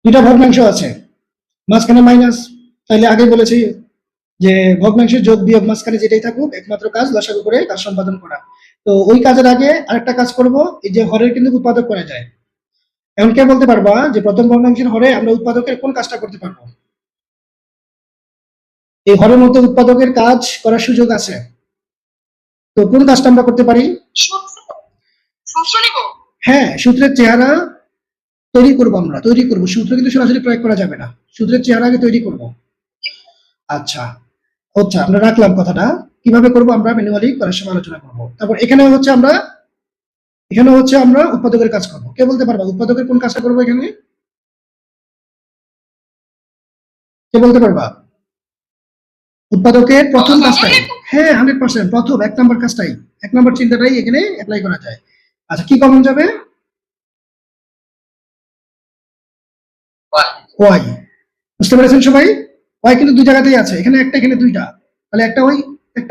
দুইটা ভগ্নাংশ আছে, মাঝখানে মাইনাস, তাইলে আগে বলেছি যে ভগ্নাংশের যোগ বিয়োগ মাঝখানে যেটাই থাকুক একমাত্র কাজ লসাগু করে কাজ সম্পাদন করা। তো ওই কাজের আগে আরেকটা কাজ করব, এই যে হরের কিন্তু উৎপাদক করা যায়। এখন কে বলতে পারবা যে প্রথম ভগ্নাংশের হরে আমরা উৎপাদকের কোন কাজটা করতে পারবো? এই হরের মধ্যে উৎপাদকের কাজ করার সুযোগ আছে, তো কোন কাজটা আমরা করতে পারি? হ্যাঁ, সূত্রের চেহারা তৈরি করবো, আমরা তৈরি করবো, সূত্র কিন্তু সরাসরি প্রয়োগ করা যাবে না, সূত্রের চেহারা আগে তৈরি করব। আচ্ছা, আচ্ছা আমরা রাখলাম কথাটা, কিভাবে করব আমরা ম্যানুয়ালি করার সময় আলোচনা করব। তারপর এখানে হচ্ছে আমরা উৎপাদকের কাজ করব। কে বলতে পারবা উৎপাদকের কোন কাজটা করবো এখানে? কে বলতে পারবা উৎপাদকের প্রথম কাজটাই? হ্যাঁ, 100% প্রথম 1 নম্বর কাজটাই, 1 নম্বর চিন্তাটাই এখানে অ্যাপ্লাই করা যায়। আচ্ছা, কি কমন যাবে? ওয়াই। বুঝতে পেরেছেন সবাই? ওয়াই কিন্তু দুই জায়গাতেই আছে, এখানে একটা এখানে দুইটা, তাহলে একটা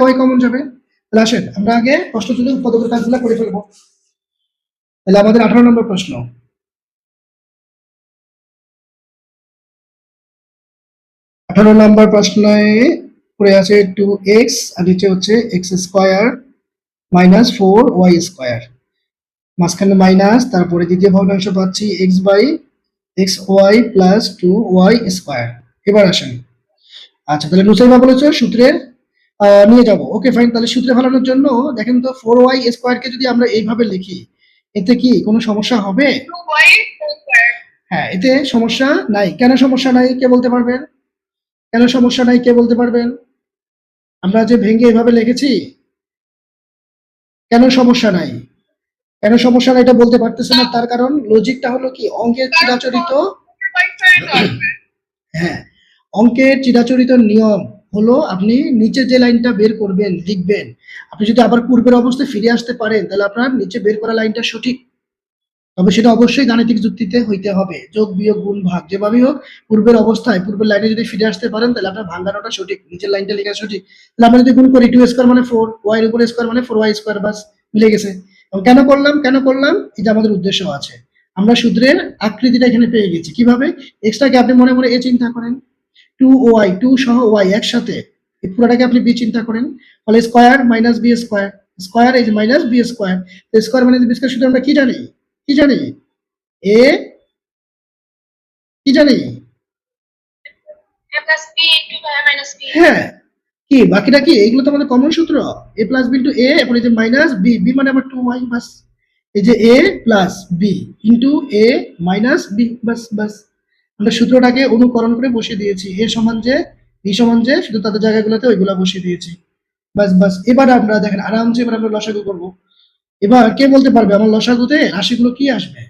ওয়াই কমন যাবে। তাহলে আসেন আমরা আগে প্রশ্ন তুলে উৎপাদকের কাজগুলো করে ফেলবো। তাহলে আমাদের 18 নম্বর প্রশ্ন, 18 নম্বর প্রশ্নে পড়ে আছে 2x আর নিচে হচ্ছে x² - 4y², মাঝখানে মাইনাস, তারপরে দ্বিতীয় ভগ্নাংশ পাচ্ছি x/xy + 2y²। এবার আসেন, আচ্ছা তাহলে নুসাইবা বলেছে সূত্রে নিয়ে যাব। ওকে ফাইন, তাহলে সূত্রে ফেলানোর জন্য দেখেন তো 4y² কে যদি আমরা এইভাবে লিখি, এতে কি কোনো সমস্যা হবে? হ্যাঁ, এতে সমস্যা নাই। কেন সমস্যা নাই কে বলতে পারবেন? কেন সমস্যা নাই কে বলতে পারবেন? আমরা যে ভেঙে এভাবে লিখেছি, কেন সমস্যা নাই? কেন সমস্যা নাই এটা বলতে পারতেছে না, তার কারণ লজিকটা হলো কি, অঙ্কের চিরাচরিত, হ্যাঁ, অঙ্কের চিরাচরিত নিয়ম হলো আপনি নিচে যে লাইনটা বের করবেন লিখবেন, আপনি যদি আবার পূর্বের অবস্থায় ফিরে আসতে পারেন তাহলে আপনার নিচে বের করা লাইনটা সঠিক। তবে সেটা অবশ্যই গাণিতিক যুক্তিতে হইতে হবে, যোগ বিয়োগ গুণ ভাগ যেভাবেই হোক পূর্বের অবস্থায় পূর্বের লাইনে যদি ফিরে আসতে পারেন তাহলে আপনার ভাঙানোটা সঠিক, নিচের লাইনটা লেখা সঠিক। তাহলে আমরা যদি গুণ করি 2² মানে 4, y এর উপর স্কয়ার মানে 4y², বাস মিলে গেছে। এবং কেন করলাম এই যে আমাদের উদ্দেশ্য আছে, আমরা সূত্রের আকৃতিটা এখানে পেয়ে গেছি। কিভাবে? এক্সটাকে আপনি মনে মনে এ চিন্তা করেন, 2y 2 সহ y একসাথে, এই পুরোটাকে আপনি বি চিন্তা করেন, ফলে square minus b square, square এই যে মাইনাস বি স্কয়ার, তো স্কয়ার মাইনাস বি স্কয়ার, শুধু আমরা কি জানি? কি জানি? এ, কি জানি? হ্যাঁ, কি বাকিটা কি? এইগুলো তো আমাদের কমন সূত্র, a প্লাস বি ইন্টু এ, এখন এই যে মাইনাস বি, বি মানে আমার 2y, বাস। এই যে a plus b into a minus b, বাস বাস। আমরা সূত্রটাকে অনুকরণ করে বসিয়ে দিয়েছি, এ সমান যে বি সমান যে, শুধু তাদের জায়গাগুলোতে ওইগুলা বসিয়ে দিয়েছি, বাস বাস। এবার আমরা দেখেন আরামসে এবার আমরা লসাগু করবো। এবার কে বলতে পারবে আমার লসাগুতে রাশিগুলো কি আসবে?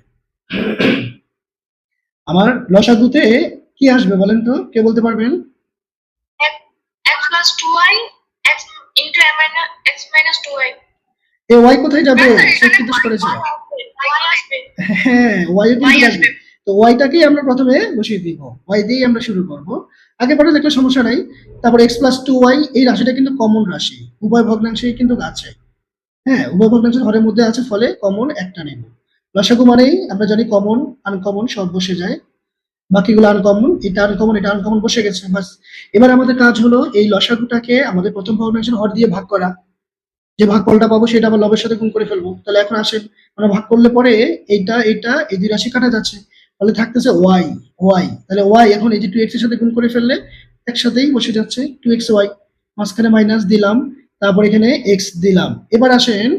আমার লসাগুতে কি আসবে বলেন তো, কে বলতে পারবেন? এ ওয়াই কোথায় যাবে? সে জিজ্ঞেস করেছে। হ্যাঁ, ওয়াই কিন্তু আসবে। তো ওয়াইটাকেই আমরা প্রথমে বসিয়ে দিব, ওয়াই দিয়েই আমরা শুরু করব। আগে পরে দেখলে সমস্যা নাই। তারপর x+2y, এই রাশিটা কিন্তু কমন রাশি, উভয় ভগ্নাংশেই কিন্তু আছে। হ্যাঁ, উভয় ভগ্নাংশের হরের মধ্যে আছে, ফলে কমন একটা নেব। লসাগু মানেই আমরা জানি কমন আনকমন সব বসে যায়, বাকিগুলো আনকমন, এটা আনকমন বসে গেছে, বাস। এবার আমাদের কাজ হলো এই লসাগুটাকে আমাদের প্রথম ভগ্নাংশের হর দিয়ে ভাগ করা, যে ভাগফলটা পাবো সেটা আবার লবের সাথে গুণ করে ফেলবো। তাহলে এখন আসেন, আমরা ভাগ করলে পরে এইটা এই দুই রাশি কাটা যাচ্ছে, তাহলে থাকতেছে ওয়াই, ওয়াই, তাহলে ওয়াই এখন এই যে 2x এর সাথে গুণ করে ফেললে একসাথেই বসে যাচ্ছে 2xy, মাঝখানে মাইনাস দিলাম, তারপর এখানে x দিলাম। এবার আসেন,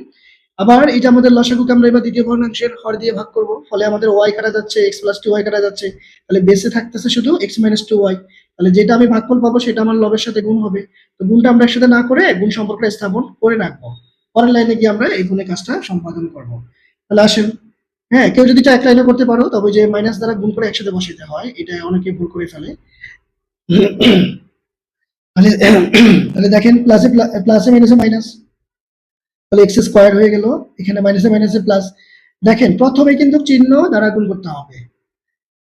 আবার এটা আমাদের লসাগুকে আমরা এবার দ্বিতীয় ভগ্নাংশের হর দিয়ে ভাগ করব, ফলে আমাদের y কাটা যাচ্ছে, x+2y কাটা যাচ্ছে, তাহলে বেসে থাকতেছে শুধু x-2y। তাহলে যেটা আমি ভাগফল পাবো সেটা আমার লবের সাথে গুণ হবে, তো গুণটা আমরা একসাথে না করে গুণ সম্পর্কটা স্থাপন করে রাখবো, পরের লাইনে গিয়ে আমরা এই গুণের কাজটা সম্পাদন করব। তাহলে আসেন, হ্যাঁ, কেউ যদি চায় এক লাইনে করতে পারো, তবে যে মাইনাস দ্বারা গুণ করে একসাথে বসাইতে হয়, এটা অনেকে ভুল করে ফেলে। তাহলে তাহলে দেখেন প্লাসে প্লাসে মাইনাসে মাইনাস, তাহলে x² হয়ে গেল, এখানে মাইনাসে মাইনাসে প্লাস। দেখেন প্রথমে কিন্তু চিহ্ন দ্বারা গুণ করতে হবে,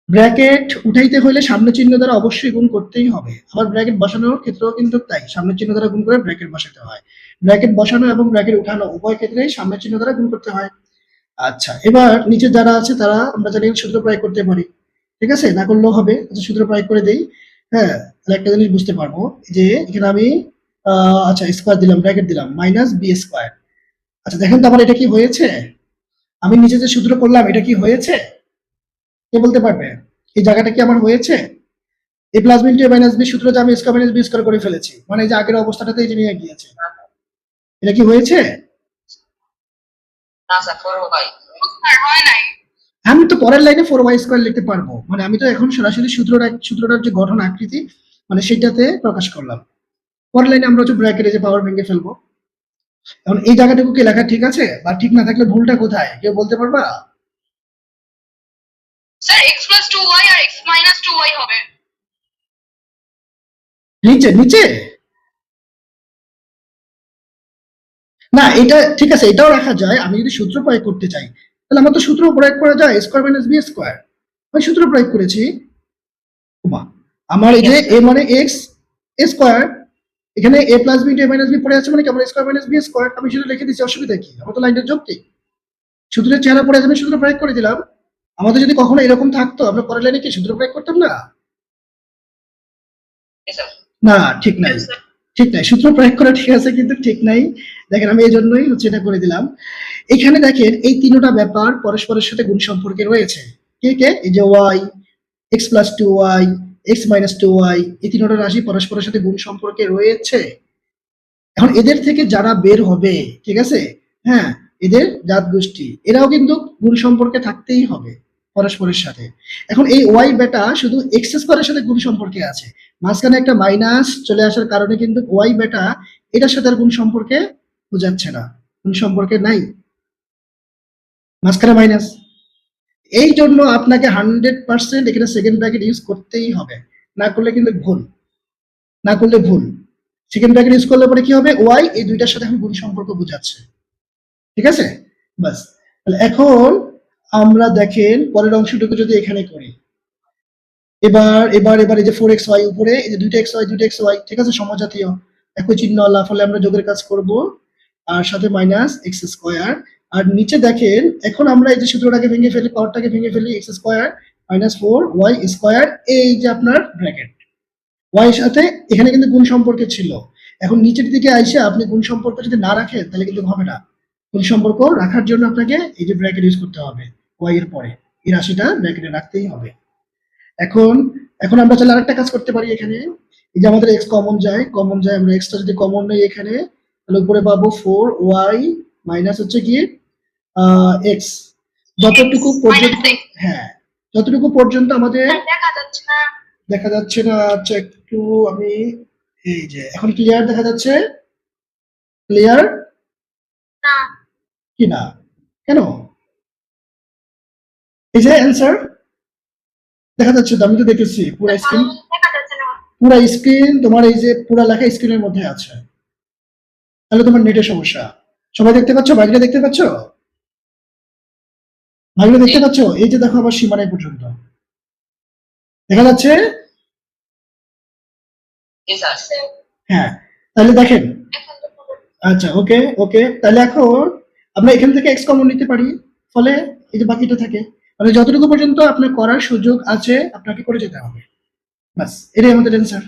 ব্র্যাকেট উঠাইতে হলে সামনে চিহ্ন দ্বারা অবশ্যই গুণ করতেই হবে, আবার ব্র্যাকেট বসানোর ক্ষেত্রেও কিন্তু তাই, সামনে চিহ্ন দ্বারা গুণ করে ব্র্যাকেট বসাতে হয়। ব্র্যাকেট বসানো এবং ব্র্যাকেট উঠানো উভয় ক্ষেত্রেই সামনে চিহ্ন দ্বারা গুণ করতে হয়। আচ্ছা, এবার নিচে যারা আছে তারা আমরা জানি সূত্র প্রয়োগ করতে পারি। ঠিক আছে, না করলেও হবে। আচ্ছা, সূত্র প্রয়োগ করে দেই। হ্যাঁ, তাহলে একটা জিনিস বুঝতে পারবো যে এখানে আমি আচ্ছা স্কোয়ার দিলাম, ব্র্যাকেট দিলাম, মাইনাস বি স্কোয়ার। আচ্ছা দেখেন তো আমার এটা কি হয়েছে? আমি নিচে যে সূত্র করলাম এটা কি হয়েছে? কে বলতে পারবে? এই জায়গাটা কি আমার হয়েছে? এ plus b into a minus B সূত্র যে আমি স্কোয়ার মাইনাস বি স্কোয়ার করে ফেলেছি, মানে এই যে আগের অবস্থাটাতে এই যে নিয়ে গিয়েছে, এটা কি হয়েছে? না স্যার 4y স্যার হয় নাই। আমি তো পরের লাইনে ফোর ওয়াই স্কোয়ার লিখতে পারবো, মানে আমি তো এখন সরাসরি সূত্রটার যে গঠন আকৃতি মানে সেটাতে প্রকাশ করলাম। পরের লাইনে আমরা হচ্ছে ব্র্যাকেটে যে পাওয়ার ভেঙে ফেলবো। এখন এই জায়গাটুকু কি লেখা ঠিক আছে, বা ঠিক না থাকলে ভুলটা কোথায় কেউ বলতে পারবা? স্যার x + 2y আর x - 2y হবে। নিচে নিচে না, এটা ঠিক আছে, এটাও রাখা যায়। আমি যদি সূত্র প্রয়োগ করতে চাই তাহলে আমার তো সূত্র প্রয়োগ করা যায়, স্কোয়ার মাইনাস বি স্কোয়ার। আমি সূত্র প্রয়োগ করেছি। ওমা, আমার এই যে এ মানে এক্স স্কোয়ার, এখানে এ plus B A minus B পড়ে আছে, মানে কি আমার স্কোয়ার মাইনাস বি স্কোয়ার, আমি সেটা লিখে দিচ্ছি, অসুবিধা কি? আমার তো লাইনের যুক্তি, সূত্রের চেহারা পড়ে আছে, আমি সূত্র প্রয়োগ করে দিলাম। আমাদের যদি কখনো এরকম থাকতো আমরা পরের লাইনে কি সূত্র প্রয়োগ করতাম না? না, ঠিক নাই, ঠিক নাই, সূত্র প্রয়োগ করা ঠিক আছে কিন্তু ঠিক নাই। দেখেন আমি এই জন্যই হচ্ছে এটা করে দিলাম। এখানে দেখেন এই তিনটা ব্যাপার পরস্পরের সাথে গুণ সম্পর্কে রয়েছে। কে কে? এই যে y, x plus two y, x minus two y, এই তিনটা রাশি পরস্পরের সাথে গুণ সম্পর্কে রয়েছে। এখন এদের থেকে যারা বের হবে, ঠিক আছে, হ্যাঁ, এদের জাত গোষ্ঠী এরাও কিন্তু গুণ সম্পর্কে থাকতেই হবে পরস্পরের সাথে। এখন এই ওয়াই বেটা শুধু এক্স স্কোয়ারের সাথে গুণ সম্পর্কে আছে, মাঝখানে একটা মাইনাস চলে আসার কারণে কিন্তু ওয়াই বেটা এটার সাথে আর গুণ সম্পর্কে বোঝাচ্ছে না, গুণ সম্পর্কে নাই, মাঝখানে মাইনাস। এই জন্য আপনাকে 100% এখানে সেকেন্ড ব্র্যাকেট ইউজ করতেই হবে, না করলে কিন্তু ভুল, না করলে ভুল। সেকেন্ড ব্র্যাকেট ইউজ করলে পরে কি হবে? ওয়াই এই দুইটার সাথে এখন গুণ সম্পর্ক বোঝাচ্ছে, ঠিক আছে? বাস, তাহলে এখন আমরা দেখেন পরের অংশটুকু যদি এখানে করি, এবার এবার এবার এই যে 4xy উপরে এই যে দুইটা xy, ঠিক আছে, সমজাতীয় একই চিহ্নওয়ালা, ফলে আমরা যোগের কাজ করব, আর সাথে মাইনাস এক্স স্কোয়ার। আর নিচে দেখেন এখন আমরা এই যে সূত্রটাকে ভেঙে ফেলি, পাওয়ারটাকে ভেঙে ফেলি, x square minus 4y square, এই যে আপনার ব্র্যাকেট ওয়াই এর সাথে এখানে কিন্তু গুণ সম্পর্কে ছিল। এখন নিচের দিকে আইসে আপনি গুণ সম্পর্ক যদি না রাখেন তাহলে কিন্তু হবে না। গুণ সম্পর্ক রাখার জন্য আপনাকে এই যে ব্র্যাকেট ইউজ করতে হবে, ওয়াই এর পরে এই রাশিটা ব্র্যাকেটে রাখতেই হবে। এখন এখন আমরা চাইলে আরেকটা কাজ করতে পারি, এখানে এই যে আমাদের এক্স কমন যায়, আমরা এক্সটা যদি কমন নেই এখানে, তাহলে উপরে পাবো 4y মাইনাস হচ্ছে কি এক্স, যতটুকু পর্যন্ত, হ্যাঁ, যতটুকু পর্যন্ত আমাদের দেখা যাচ্ছে না। আচ্ছা একটু আমি এই যে এখন ক্লিয়ার দেখা যাচ্ছে? ক্লিয়ার কি না? কেন? এই যে অ্যান্সার দেখা যাচ্ছে তো, আমি তো দেখেছি পুরো স্ক্রিন, পুরো স্ক্রিন তোমার এই যে পুরো লেখা স্ক্রিনের মধ্যে আছে। তাহলে তোমার নেটের সমস্যা। সবাই দেখতে পাচ্ছ? বাইরে দেখতে পাচ্ছ? বাইরে দেখতে পাচ্ছ? এই যে দেখো আবার সীমানায় পর্যন্ত দেখা যাচ্ছে। হ্যাঁ, তাহলে দেখেন, আচ্ছা ওকে ওকে, তাহলে এখন আমরা এখান থেকে এক্স কমন নিতে পারি, ফলে এই যে বাকিটা থাকে, মানে যতটুকু পর্যন্ত আপনার করার সুযোগ আছে আপনাকে করে যেতে হবে। বাস, এটাই আমাদের অ্যান্সার।